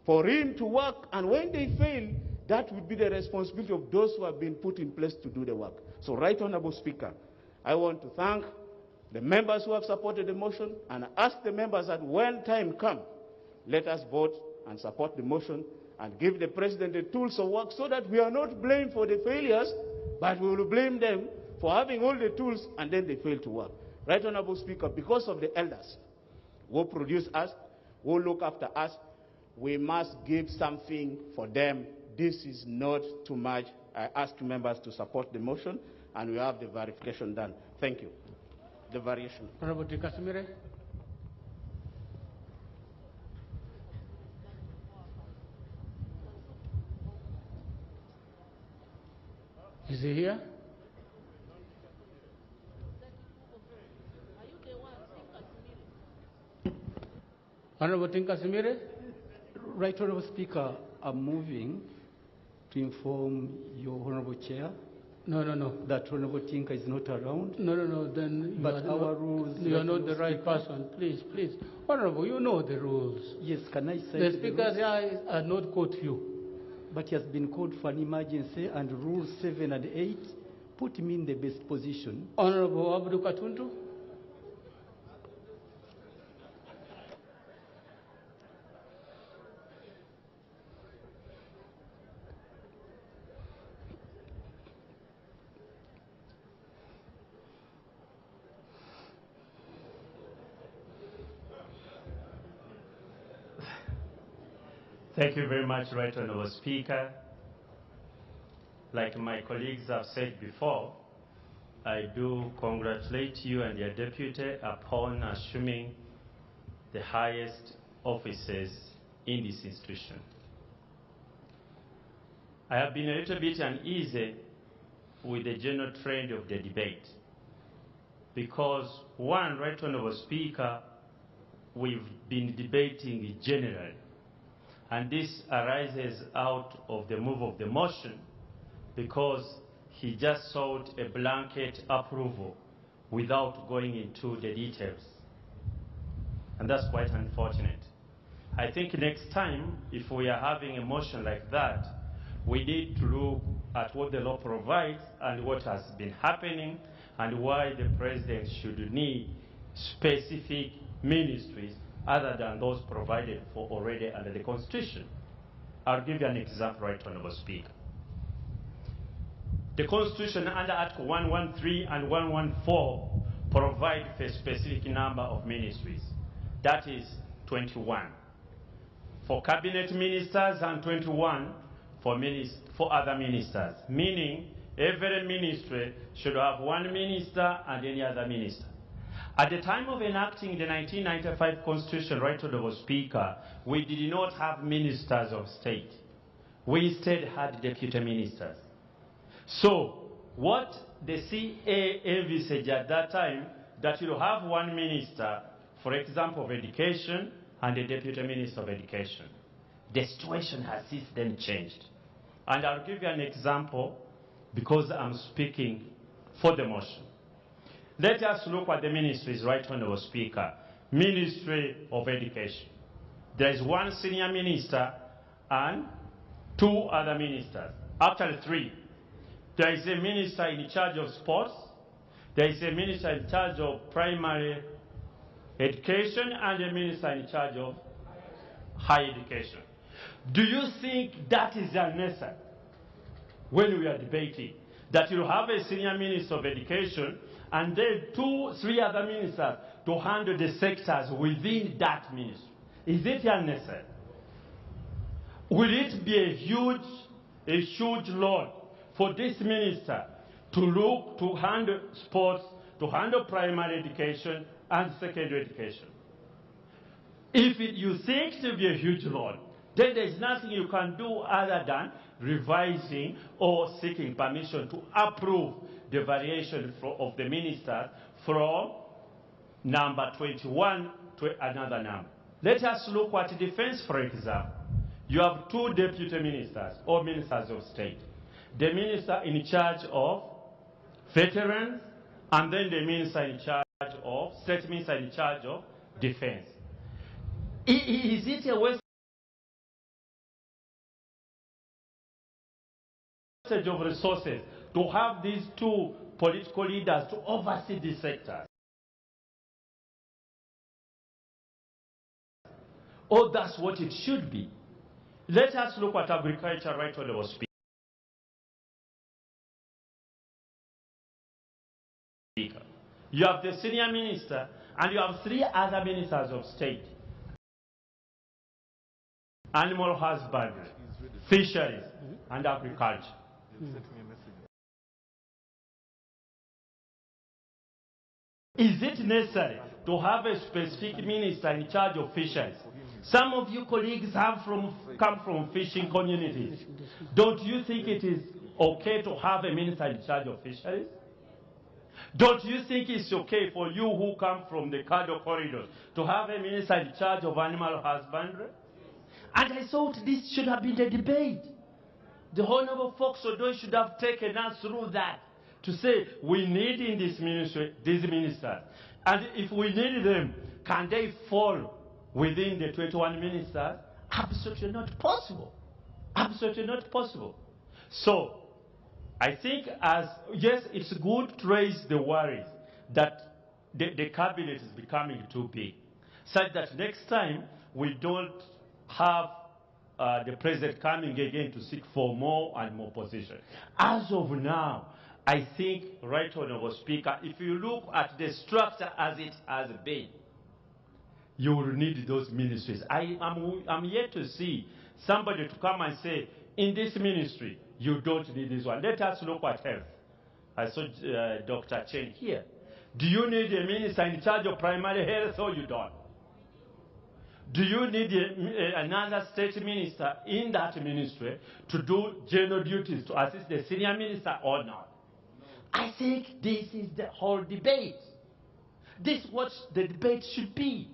for him to work, and when they fail, that would be the responsibility of those who have been put in place to do the work. So, Right Honourable Speaker, I want to thank the members who have supported the motion and ask the members that when time comes, let us vote and support the motion and give the President the tools of work so that we are not blamed for the failures, but we will blame them for having all the tools and then they fail to work. Right Honourable Speaker, because of the elders who produce us, who look after us, we must give something for them. This is not too much. I ask members to support the motion and we have the verification done. Thank you. The variation. Honourable Kasimire. Is he here? Are you the one, Honourable Kasimire. Right Honourable Speaker, I'm moving to inform your Honourable Chair that Honourable Tinka is not around. Then but our rules... You are not the right person. Please. Honourable, you know the rules. Yes, can I say the speakers here are not caught you. But he has been called for an emergency, and rules 7 and 8 put me in the best position. Honourable Abdul Katuntu. Thank you very much, Right Honourable Speaker. Like my colleagues have said before, I do congratulate you and your deputy upon assuming the highest offices in this institution. I have been a little bit uneasy with the general trend of the debate because, one, Right Honourable Speaker, we've been debating generally. And this arises out of the move of the motion because he just sought a blanket approval without going into the details. And that's quite unfortunate. I think next time, if we are having a motion like that, we need to look at what the law provides and what has been happening and why the president should need specific ministries other than those provided for already under the Constitution. I'll give you an example, Right Honourable Speaker. The Constitution under Article 113 and 114 provide for a specific number of ministries. That is 21 for cabinet ministers and 21 for other ministers, meaning every ministry should have one minister and any other minister. At the time of enacting the 1995 Constitution, Right Honourable Speaker, we did not have ministers of state. We instead had deputy ministers. So, what the CA envisaged at that time, that you have one minister, for example, of education, and a deputy minister of education. The situation has since then changed. And I'll give you an example because I'm speaking for the motion. Let us look at the ministries, Right Honourable Speaker. Ministry of Education. There is one senior minister and two other ministers. Actually, three. There is a minister in charge of sports. There is a minister in charge of primary education and a minister in charge of higher education. Do you think that is unnecessary when we are debating? That you have a senior minister of education and then 2-3 other ministers to handle the sectors within that ministry. Is it unnecessary? Will it be a huge load for this minister to look to handle sports, to handle primary education and secondary education? If you think it will be a huge load, then there is nothing you can do other than revising or seeking permission to approve the variation of the minister from number 21 to another number. Let us look at defense, for example. You have two deputy ministers or ministers of state. The minister in charge of veterans and then the minister in charge of, state minister in charge of defense. Is it a waste of resources to have these two political leaders to oversee these sectors? Or that's what it should be. Let us look at agriculture, Right Honourable Speaker. You have the senior minister and you have 3 other ministers of state. Animal husbandry, fisheries, and agriculture. Is it necessary to have a specific minister in charge of fisheries? Some of you colleagues come from fishing communities. Don't you think it is okay to have a minister in charge of fisheries? Don't you think it's okay for you who come from the cattle corridors to have a minister in charge of animal husbandry? And I thought this should have been the debate. The Honorable Fox Odoi should have taken us through that to say we need in this ministry these ministers. And if we need them, can they fall within the 21 ministers? Absolutely not possible. Absolutely not possible. So I think yes, it's good to raise the worries that the cabinet is becoming too big, such that next time we don't have the president coming again to seek for more and more position. As of now, I think, Right Honorable Speaker, if you look at the structure as it has been, you will need those ministries. I'm yet to see somebody to come and say, in this ministry, you don't need this one. Let us look at health. I saw Dr. Chen here. Do you need a minister in charge of primary health or you don't? Do you need another state minister in that ministry to do general duties to assist the senior minister or not? I think this is the whole debate. This is what the debate should be.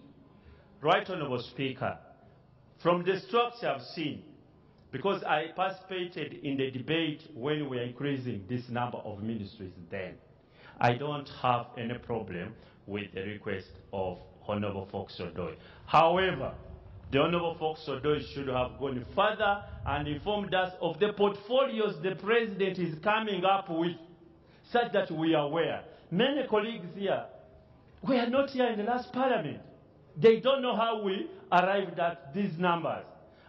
Right Honorable Speaker, from the structure I've seen, because I participated in the debate when we were increasing this number of ministries then, I don't have any problem with the request of Honorable Fox Odoi. However, the Honorable Fox Odoi should have gone further and informed us of the portfolios the President is coming up with, such that we are aware. Many colleagues here were not here in the last Parliament. They don't know how we arrived at these numbers.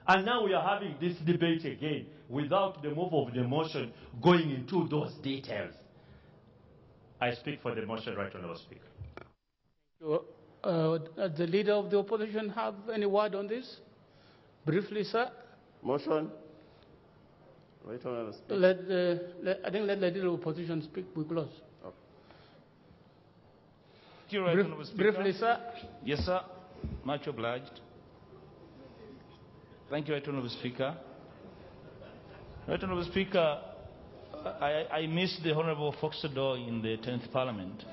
And now we are having this debate again without the move of the motion going into those details. I speak for the motion, Right Honorable Speaker. Does the Leader of the Opposition have any word on this? Briefly, sir. Motion. Right Honorable Speaker. I think let the Leader of the Opposition speak. We close. Okay. Thank you, Right Honorable Speaker. Briefly, sir. Yes, sir. Much obliged. Thank you, Right Honorable Speaker. Right Honorable Speaker, I missed the Honorable Fox Odoi in the 10th Parliament.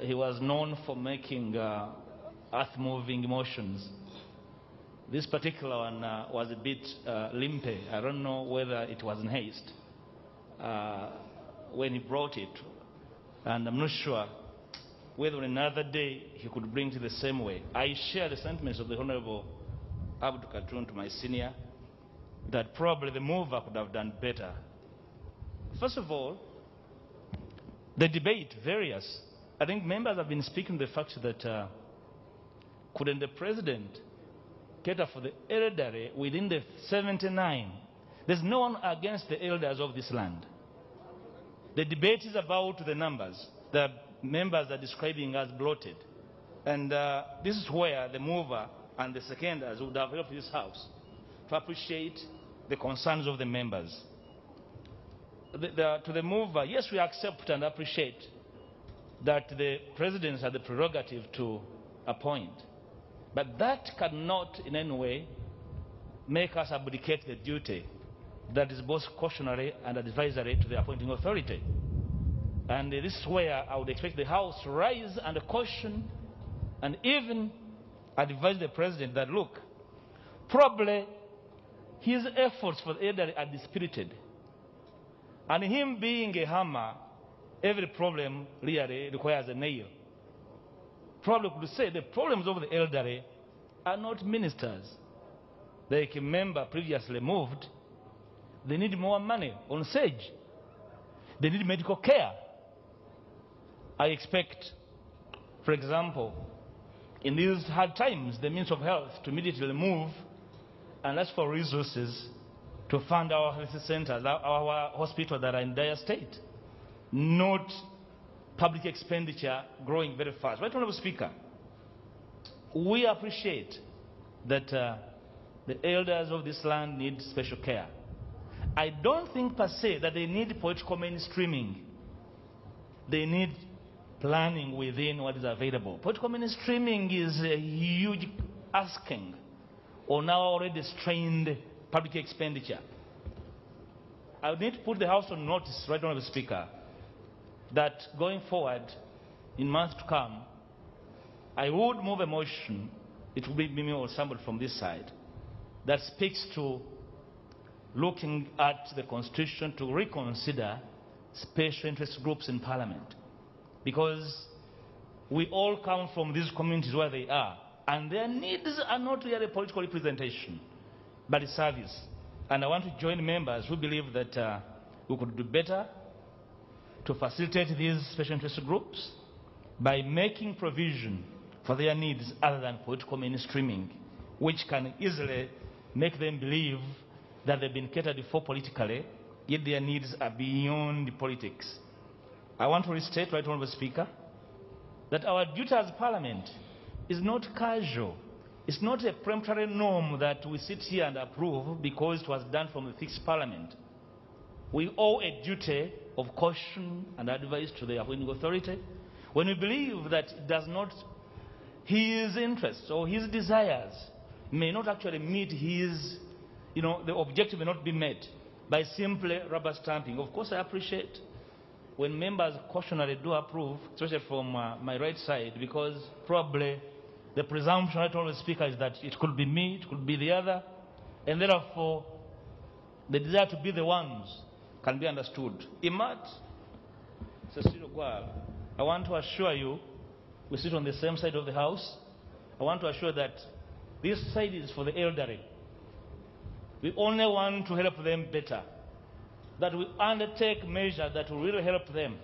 He was known for making earth-moving motions. This particular one was a bit limpy. I don't know whether it was in haste when he brought it. And I'm not sure whether on another day he could bring it the same way. I share the sentiments of the Honorable Abdul Katun, to my senior, that probably the mover could have done better. First of all, the debate, various. I think members have been speaking to the fact that couldn't the president cater for the elderly within the 79? There's no one against the elders of this land. The debate is about the numbers. The members are describing as bloated. And this is where the mover and the seconders would have helped this House to appreciate the concerns of the members. To the mover, yes, we accept and appreciate that the presidents have the prerogative to appoint. But that cannot in any way make us abdicate the duty that is both cautionary and advisory to the appointing authority. And this is where I would expect the House to rise and caution and even advise the president that, look, probably his efforts for the elderly are dispirited. And him being a hammer, every problem really requires a nail. Probably could say the problems of the elderly are not ministers. Like a member previously moved, they need more money on SAGE. They need medical care. I expect, for example, in these hard times, the Minister of Health to immediately move and ask for resources to fund our health centers, our hospitals that are in dire state. Not public expenditure growing very fast. Right, Honorable Speaker, we appreciate that the elders of this land need special care. I don't think per se that they need political mainstreaming. They need planning within what is available. Political mainstreaming is a huge asking on our already strained public expenditure. I would need to put the House on notice, Right Honorable Speaker, that going forward, in months to come, I would move a motion, it will be me or somebody from this side, that speaks to looking at the Constitution to reconsider special interest groups in Parliament. Because we all come from these communities where they are, and their needs are not really political representation, but service. And I want to join members who believe that we could do better to facilitate these special interest groups by making provision for their needs other than political mainstreaming, which can easily make them believe that they've been catered for politically, yet their needs are beyond politics. I want to restate, Right Honourable Speaker, that our duty as Parliament is not casual. It's not a peremptory norm that we sit here and approve because it was done from a fixed Parliament. We owe a duty of caution and advice to the appointing authority when we believe that it does not, his interests or his desires may not actually meet his, the objective may not be met by simply rubber stamping. Of course, I appreciate when members cautionary do approve, especially from my right side, because probably the presumption, Right Honourable Speaker, is that it could be me, it could be the other, and therefore the desire to be the ones can be understood. Imat, Cecilio Gual, I want to assure you, we sit on the same side of the House. I want to assure that this side is for the elderly. We only want to help them better. That we undertake measures that will really help them,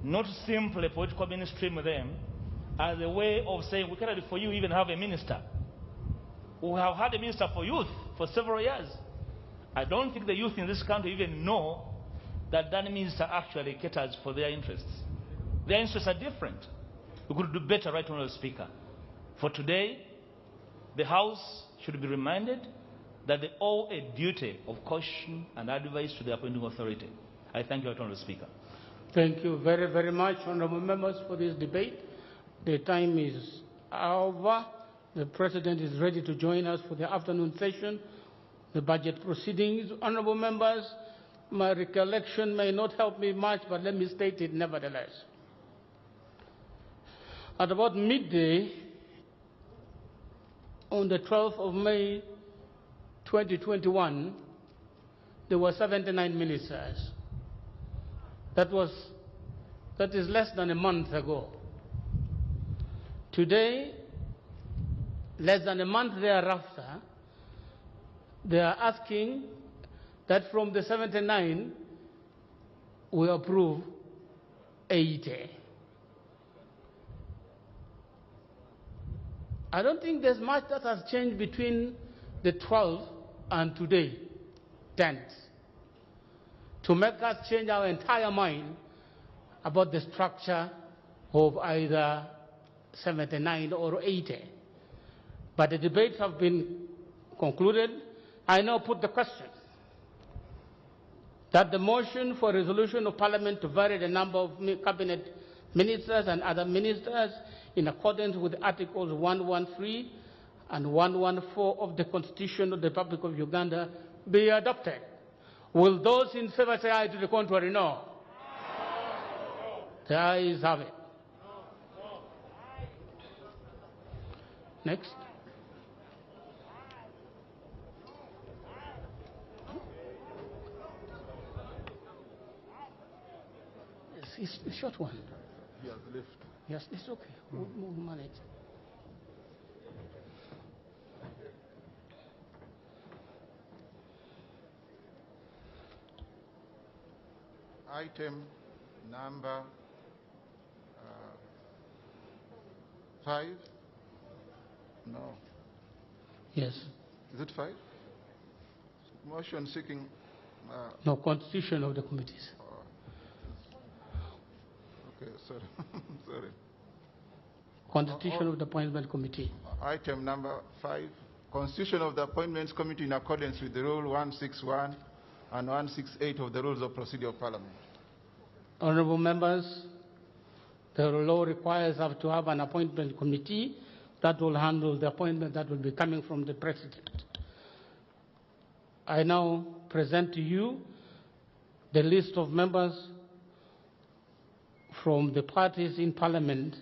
not simply political mainstream them as a way of saying we cannot for you even have a minister. We have had a minister for youth for several years. I don't think the youth in this country even know that that minister actually caters for their interests. Their interests are different. We could do better, Right Honourable Speaker. For today, the House should be reminded that they owe a duty of caution and advice to the appointing authority. I thank you, Right Honourable Speaker. Thank you very, very much, honourable members, for this debate. The time is over. The President is ready to join us for the afternoon session, the budget proceedings. Honourable members, my recollection may not help me much, but let me state it nevertheless. At about midday, on the 12th of May 2021, there were 79 ministers. That is less than a month ago. Today, less than a month thereafter, they are asking that from the 79, we approve 80. I don't think there's much that has changed between the 12th and today, 10th, to make us change our entire mind about the structure of either 79 or 80. But the debates have been concluded. I now put the question that the motion for resolution of Parliament to vary the number of cabinet ministers and other ministers in accordance with Articles 113 and 114 of the Constitution of the Republic of Uganda be adopted. Will those in favor say aye? To the contrary, no. The ayes have it. Next. It's a short one. He has left. Yes, it's okay. We'll manage. Item number 5? No. Yes. Is it 5? Motion seeking... no, constitution of the committees. Okay, sorry. Sorry. Constitution of the Appointment Committee. Item number 5, Constitution of the Appointments Committee in accordance with the Rule 161 and 168 of the Rules of Procedure of Parliament. Honourable members, the law requires us to have an appointment committee that will handle the appointment that will be coming from the President. I now present to you the list of members from the parties in Parliament,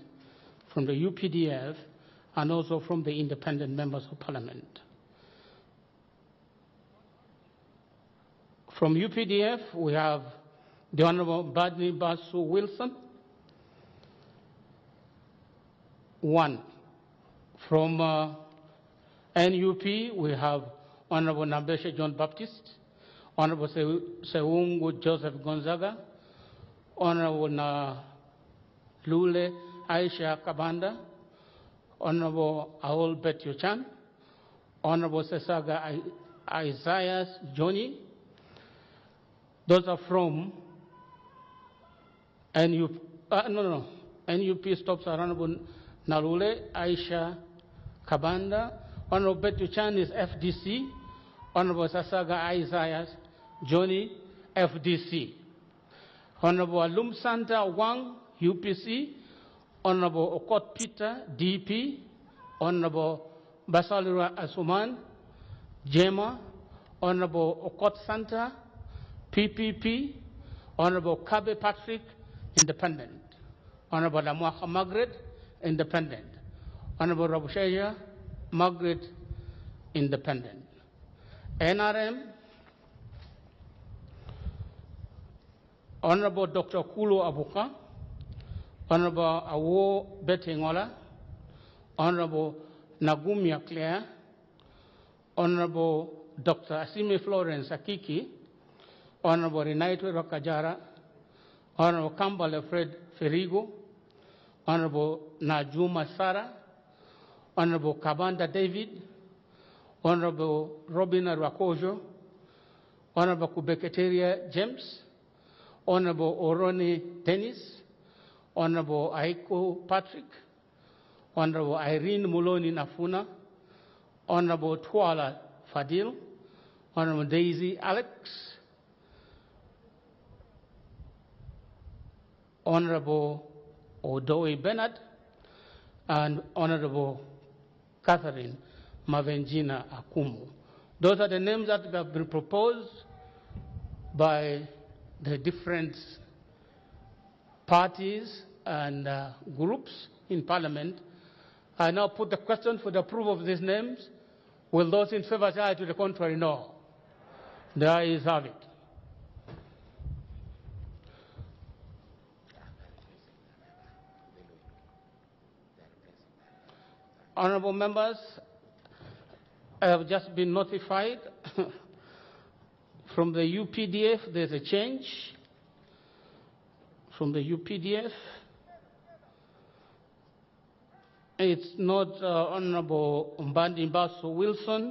from the UPDF, and also from the independent members of Parliament. From UPDF, we have the Honorable Badni Basu Wilson. 1. From NUP, we have Honorable Nambeshe John Baptist, Honorable Seungu Joseph Gonzaga, Honorable Lule Aisha Kabanda, Honorable Aol Betio Chan, Honorable Sesaga Isaiah Johnny. Those are from NUP. NUP stops are Honorable Nalule Aisha Kabanda. Honorable Betio Chan is FDC. Honorable Sasaga Isaiah Johnny, FDC. Honorable Alum Santa Wang, UPC. Honorable Okot Peter, DP. Honorable Basalura Asuman, JEMA. Honorable Okot Santa, PPP. Honorable Kabe Patrick, Independent. Honorable Lamwaha Margaret, Independent. Honorable Rabusheja Margaret, Independent. NRM, Honorable Dr. Kulu Abuka, Honorable Awo Betingola, Honorable Nagumia Claire, Honorable Dr. Asimi Florence Akiki, Honorable Renaito Rakajara, Honorable Kambale Fred Ferigo, Honorable Najuma Sara, Honorable Kabanda David, Honorable Robina Rakojo, Honorable Kubeketeria James, Honorable Oroni Dennis, Honorable Aiko Patrick, Honorable Irene Muloni Nafuna, Honorable Tuala Fadil, Honorable Daisy Alex, Honorable Odoe Bernard, and Honorable Catherine Mavenjina Akumu. Those are the names that have been proposed by the different parties and groups in Parliament. I now put the question for the approval of these names. Will those in favor say aye? To the contrary, no. The ayes have it. Honorable members, I have just been notified from the UPDF there's a change. From the UPDF, it's not Honorable Mbandi Mbaso Wilson,